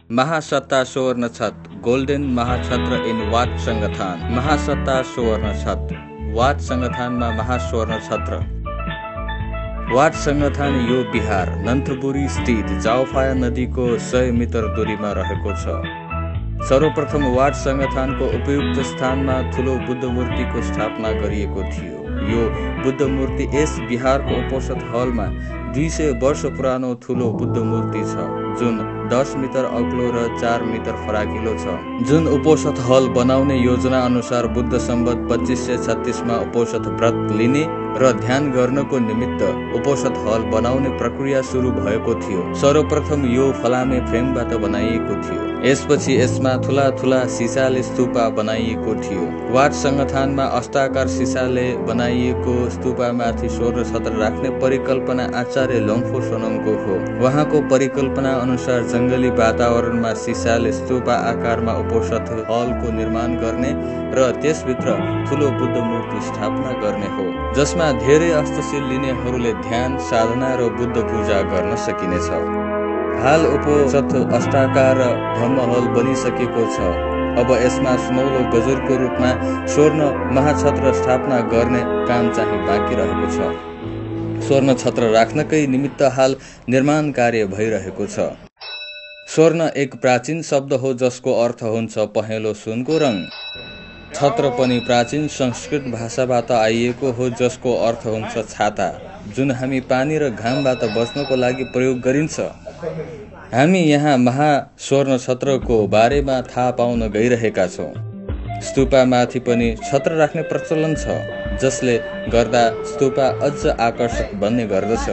महासत्ता सुवर्ण छत golden महाछत्र in what संगठन। महासत्ता सुवर्ण छत वाट संगठनमा महास्वर्ण छत्र। वाट संगठन यो बिहार नन्थपुरी स्थित जावफाया नदीको 100 मिटर दूरीमा रहेको छ। सर्वप्रथम वाट संगठनको उपयुक्त स्थानमा ठुलो बुद्ध मूर्तिको स्थापना गरिएको थियो। यो बुद्ध मूर्ति यस बिहारको उपोषद हलमा 200 वर्ष पुरानो ठुलो बुद्ध मूर्ति छ, जुन 10 मिटर अग्लो र 4 मिटर फराकिलो छ। जुन उपोषद हल बनाउने योजना अनुसार बुद्ध सम्बत 2536 मा उपोषद व्रत लिने र ध्यान गर्नको निमित्त उपोषद हल बनाउने प्रक्रिया सुरु भएको थियो। सर्वप्रथम यो फलामे फ्रेमबाट बनाइएको थियो। यसपछि यसमा ठुला ठुला सिसाले स्तूपा बनाइएको थियो। वाट संगठनमा अष्टाकार सिसाले बनाइएको स्तूपामाथि स्वर्ण छत्र राख्ने परिकल्पना आचार्य लम्फो सोनमको हो। उहाँको परिकल्पना अनुसार जंगली वातावरणमा सिसाले स्तूपा आकारमा उपोषद हलको निर्माण गर्ने र त्यसभित्र ठुलो बुद्ध मूर्ति स्थापना गर्ने हो, जसमा धेरै अष्टशील लिनेहरूले ध्यान, साधना र बुद्ध पूजा गर्न सकिनेछ। हाल उपोषद अष्टाकार धम्महल बनिसकेको छ। अब यसमा सुनौलो गजुरको रूपमा स्वर्ण महाछत्र स्थापना गर्ने काम चाहिँ बाँकी रहेको छ। स्वर्ण छत्र राख्नकै निमित्त हाल निर्माण कार्य भइरहेको छ। स्वर्ण एक प्राचीन शब्द हो जसको अर्थ हुन्छ पहेँलो सुनको रङ। छत्र पनि प्राचीन संस्कृत भाषाबाट आइएको हो जसको अर्थ हुन्छ छाता, जुन हामी पानी र घामबाट बच्नको लागि प्रयोग गरिन्छ। हामी यहाँ महास्वर्ण छत्रको बारेमा थाहा पाउन गइरहेका छौँ। स्तूपामाथि पनि छत्र राख्ने प्रचलन छ, जसले गर्दा स्तूपा अझ आकर्षक बन्ने गर्दछ।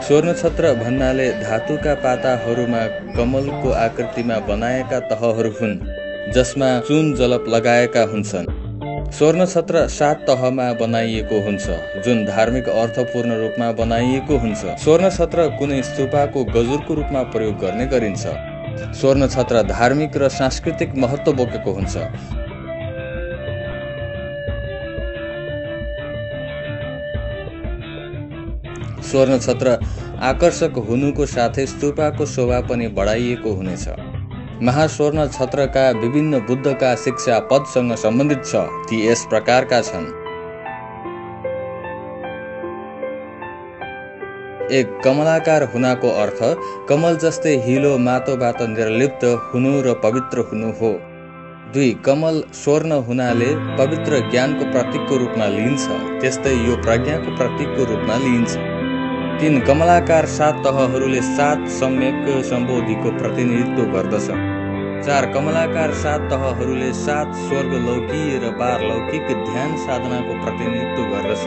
स्वर्ण छत्र भन्नाले धातुका पाताहरूमा कमलको आकृतिमा बनाएका तहहरू हुन्, जसमा चुन जलप लगाएका हुन्छन्। स्वर्ण छत्र 7 तहमा बनाइएको हुन्छ, जुन धार्मिक अर्थपूर्ण रूपमा बनाइएको हुन्छ। स्वर्ण छत्र कुनै स्तूपाको गजुरको रूपमा प्रयोग गर्ने गरिन्छ। स्वर्ण छत्र धार्मिक र सांस्कृतिक महत्त्व बोकेको हुन्छ। स्वर्ण छत्र आकर्षक हुनुको साथै स्तूपाको शोभा पनि बढाइएको हुनेछ। महास्वर्ण छत्रका विभिन्न बुद्धका शिक्षा पदसँग सम्बन्धित छ। ती यस प्रकारका छन्। 1. कमलाकार हुनाको अर्थ कमल जस्तै हिलो माटोबाट निर्लिप्त हुनु र पवित्र हुनु हो। 2. कमल स्वर्ण हुनाले पवित्र ज्ञानको प्रतीकको रूपमा लिइन्छ, त्यस्तै यो प्रज्ञाको प्रतीकको रूपमा लिइन्छ। 3. कमलाकार 7 तहहरूले 7 सम्यक सम्बोधिको प्रतिनिधित्व गर्दछ। 4. कमलाकार 7 तहहरूले 7 स्वर्गलौकीय र पारलौकिक ध्यान साधनाको प्रतिनिधित्व गर्दछ।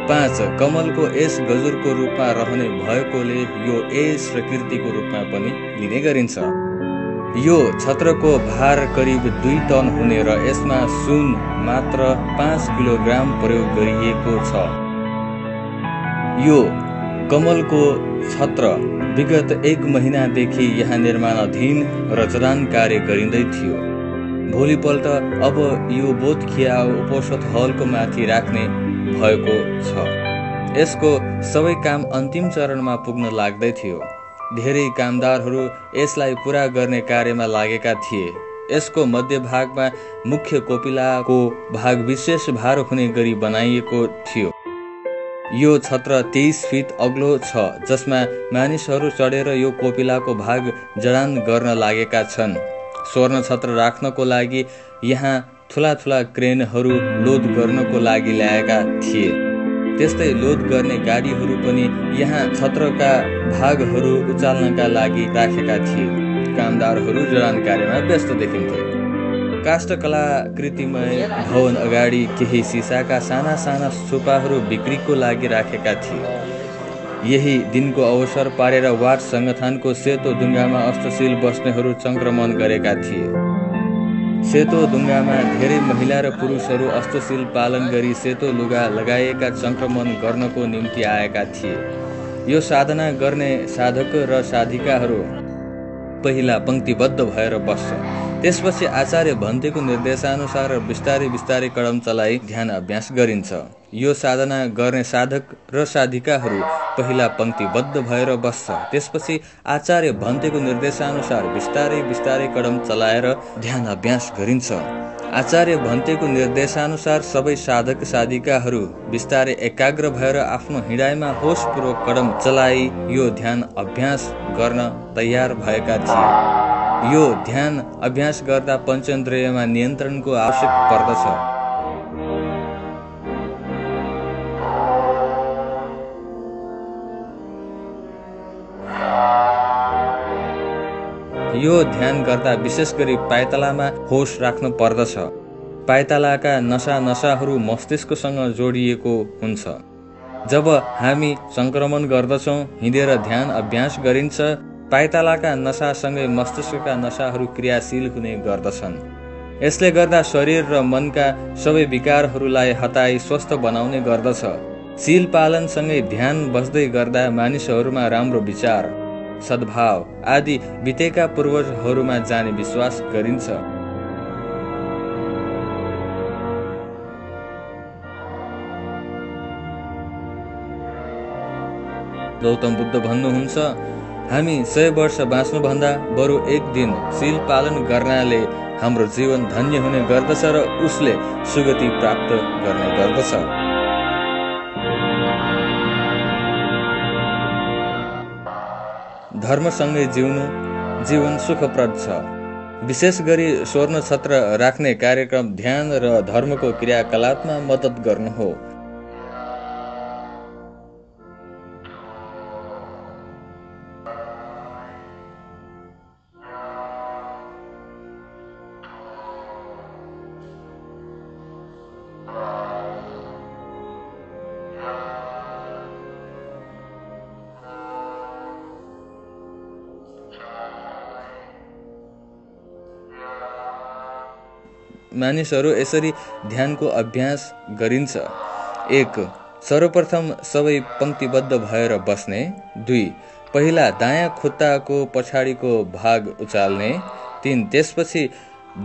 5. कमलको एस गजुरको रूपमा रहने भएकोले यो एस प्रकृतिको रूपमा पनि लिने गरिन्छ। यो छत्रको भार करिब 2 टन हुने र यसमा सुन मात्र 5 किलोग्राम प्रयोग गरिएको छ। यो कमलको छत्र विगत 1 महिनादेखि यहाँ निर्माणाधीन र जडान कार्य गरिँदै थियो। भोलिपल्ट अब यो बोधखिया उपोषद हलको माथि राख्ने भएको छ। यसको सबै काम अन्तिम चरणमा पुग्न लाग्दै थियो। धेरै कामदारहरू यसलाई पूरा गर्ने कार्यमा लागेका थिए। यसको मध्यभागमा मुख्य कोपिलाको भाग विशेष भार हुने गरी बनाइएको थियो। यो छत्र 23 फिट अग्लो छ, जसमा मानिसहरू चढेर यो कोपिलाको भाग जडान गर्न लागेका छन्। स्वर्ण छत्र राख्नको लागि यहाँ ठुला ठुला क्रेनहरू लोड गर्नको लागि ल्याएका थिए। त्यस्तै लोड गर्ने गाडीहरू पनि यहाँ छत्रका भागहरू उचाल्नका लागि राखेका थिए। कामदारहरू जडान कार्यमा व्यस्त देखिन्थे। काष्ठकलाकृतिमय भवन अगाडि केही सिसाका साना साना स्तूपाहरू बिक्रीको लागि राखेका थिए। यही दिनको अवसर पारेर वाट संगठनको सेतो डुङ्गामा अष्टशील बस्नेहरू संक्रमण गरेका थिए। सेतो डुङ्गामा धेरै महिला र पुरुषहरू अष्टशील पालन गरी सेतो लुगा लगाएका संक्रमण गर्नको निम्ति आएका थिए। यो साधना गर्ने साधक र साधिकाहरू पहिला पंक्तिबद्ध भएर बस्छ। त्यसपछि आचार्य भन्तेको निर्देशानुसार बिस्तारै बिस्तारै कदम चलाई ध्यान अभ्यास गरिन्छ। यो साधना गर्ने साधक र साधिकाहरू पहिला पंक्तिबद्ध भएर बस्छ। त्यसपछि आचार्य भन्तेको निर्देशानुसार बिस्तारै बिस्तारै कदम चलाएर ध्यान अभ्यास गरिन्छ। आचार्य भन्तेको निर्देशानुसार सबै साधक साधिकाहरू बिस्तारै एकाग्र भएर आफ्नो हिँडाइमा होसपूर्वक कदम चलाई यो ध्यान अभ्यास गर्न तयार भएका थिए। यो ध्यान अभ्यास गर्दा पञ्चेन्द्रियमा नियन्त्रणको आवश्यक पर्दछ। यो ध्यान गर्दा विशेष गरी पाइतालामा होस राख्नु पर्दछ। पाइतालाका नसाहरू मस्तिष्कसँग जोडिएको हुन्छ। जब हामी संक्रमण गर्दछौँ, हिँडेर ध्यान अभ्यास गरिन्छ, पाइतालाका नसासँगै मस्तिष्कका नसाहरू क्रियाशील हुने गर्दछन्। यसले गर्दा शरीर र मनका सबै विकारहरूलाई हटाई स्वस्थ बनाउने गर्दछ। शील पालनसँगै ध्यान बस्दै गर्दा मानिसहरूमा राम्रो विचार, सद्भाव आदि बितेका पूर्वजहरूमा जाने विश्वास गरिन्छ। गौतम बुद्ध भन्नुहुन्छ, हामी 100 वर्ष बाँच्नुभन्दा बरु एक दिन शील पालन गर्नाले हाम्रो जीवन धन्य हुने गर्दछ र उसले सुगति प्राप्त गर्ने गर्दछ। धर्मसँगै जिउनु जीवन सुखप्रद छ। विशेष गरी स्वर्ण छत्र राख्ने कार्यक्रम ध्यान र धर्मको क्रियाकलापमा मद्दत गर्नु हो। मानिसहरू यसरी ध्यानको अभ्यास गरिन्छ। 1. सर्वप्रथम सबै पंक्तिबद्ध भएर बस्ने। 2. पहिला दायाँ खुट्टाको पछाडिको भाग उचाल्ने। 3. त्यसपछि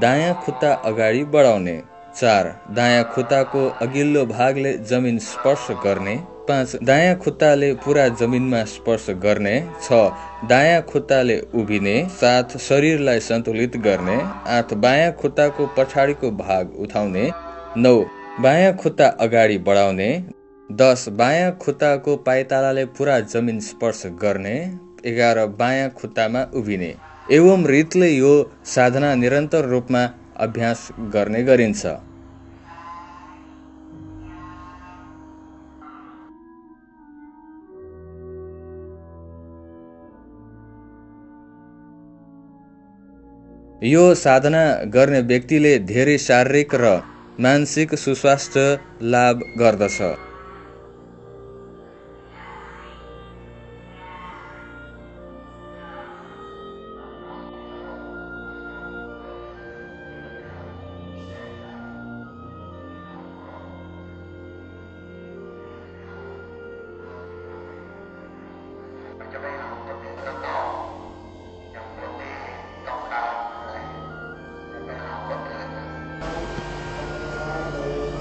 दायाँ खुट्टा अगाडि बढाउने। 4. दायाँ खुट्टाको अघिल्लो भागले जमिन स्पर्श गर्ने। 5. दायाँ खुट्टाले पुरा जमिनमा स्पर्श गर्ने। 6. दायाँ खुट्टाले उभिने। 7. शरीरलाई सन्तुलित गर्ने। 8. बायाँ खुट्टाको पछाडिको भाग उठाउने। 9. बायाँ खुट्टा अगाडि बढाउने। 10. बायाँ खुट्टाको पाइतालाले पुरा जमिन स्पर्श गर्ने। 11. बायाँ खुट्टामा उभिने। एवं रीतले यो साधना निरन्तर रूपमा अभ्यास गर्ने गरिन्छ। यो साधना गर्ने व्यक्तिले धेरै शारीरिक र मानसिक सुस्वास्थ्य लाभ गर्दछ।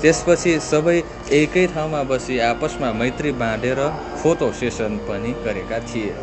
त्यसपछि सबै एकै ठाउँमा बसी आपसमा मैत्री बाँडेर फोटो सेसन पनि गरेका थिए।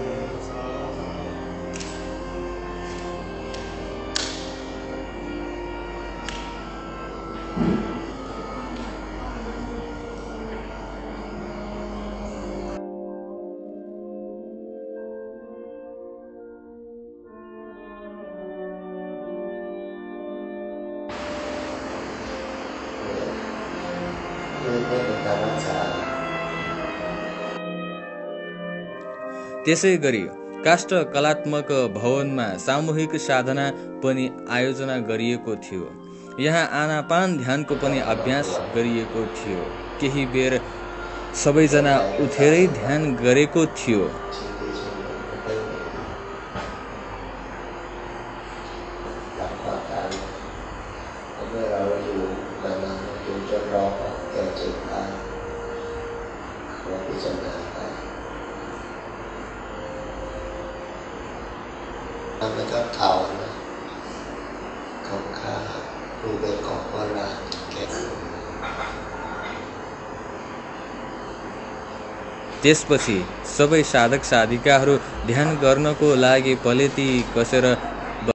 त्यसै गरी काष्ठ कलात्मक भवनमा सामूहिक साधना पनि आयोजना गरिएको थियो। यहाँ आनापान ध्यानको पनि अभ्यास गरिएको थियो। केही बेर सबैजना उठेरै ध्यान गरेको थियो। त्यसपछि सबै साधक साधिकाहरू ध्यान गर्नको लागि पलेती कसेर